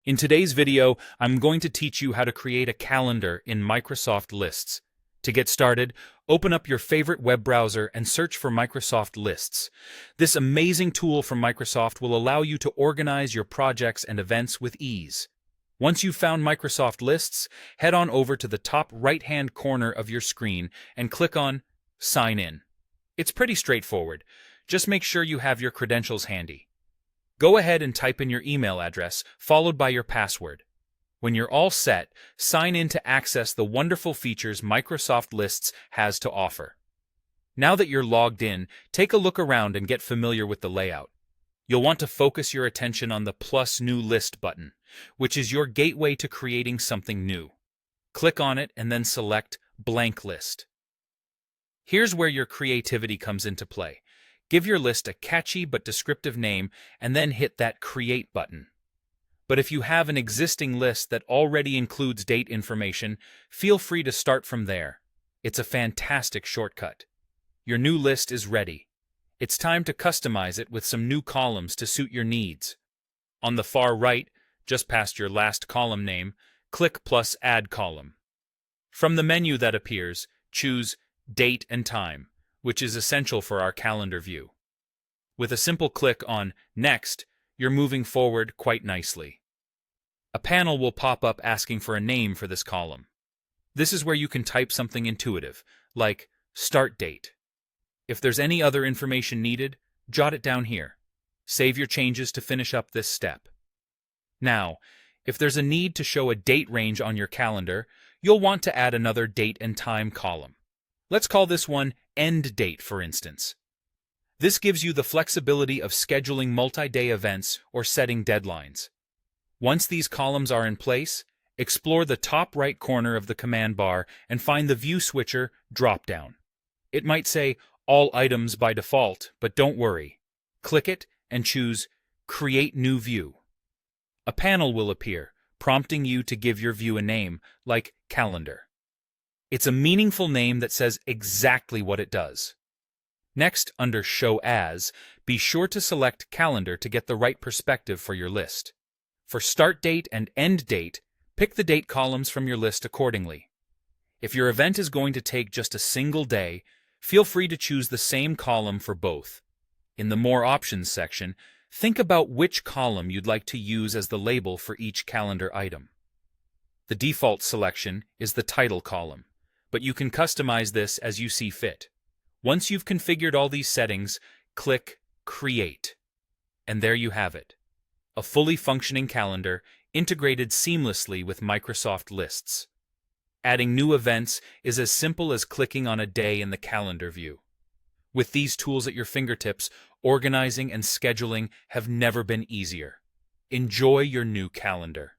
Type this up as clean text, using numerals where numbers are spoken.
In today's video, I'm going to teach you how to create a calendar in Microsoft Lists. To get started, open up your favorite web browser and search for Microsoft Lists. This amazing tool from Microsoft will allow you to organize your projects and events with ease. Once you've found Microsoft Lists, head on over to the top right-hand corner of your screen and click on Sign In. It's pretty straightforward. Just make sure you have your credentials handy. Go ahead and type in your email address, followed by your password. When you're all set, sign in to access the wonderful features Microsoft Lists has to offer. Now that you're logged in, take a look around and get familiar with the layout. You'll want to focus your attention on the plus New List button, which is your gateway to creating something new. Click on it and then select Blank List. Here's where your creativity comes into play. Give your list a catchy but descriptive name and then hit that Create button. But if you have an existing list that already includes date information, feel free to start from there. It's a fantastic shortcut. Your new list is ready. It's time to customize it with some new columns to suit your needs. On the far right, just past your last column name, click plus Add Column. From the menu that appears, choose Date and Time, which is essential for our calendar view. With a simple click on Next, you're moving forward quite nicely. A panel will pop up asking for a name for this column. This is where you can type something intuitive, like Start Date. If there's any other information needed, jot it down here. Save your changes to finish up this step. Now, if there's a need to show a date range on your calendar, you'll want to add another Date and Time column. Let's call this one End Date, for instance. This gives you the flexibility of scheduling multi-day events or setting deadlines. Once these columns are in place, explore the top right corner of the command bar and find the View Switcher drop-down. It might say All Items by default, but don't worry. Click it and choose Create New View. A panel will appear, prompting you to give your view a name, like Calendar. It's a meaningful name that says exactly what it does. Next, under Show As, be sure to select Calendar to get the right perspective for your list. For Start Date and End Date, pick the date columns from your list accordingly. If your event is going to take just a single day, feel free to choose the same column for both. In the More Options section, think about which column you'd like to use as the label for each calendar item. The default selection is the title column, but you can customize this as you see fit. Once you've configured all these settings, click Create. And there you have it. A fully functioning calendar integrated seamlessly with Microsoft Lists. Adding new events is as simple as clicking on a day in the calendar view. With these tools at your fingertips, organizing and scheduling have never been easier. Enjoy your new calendar.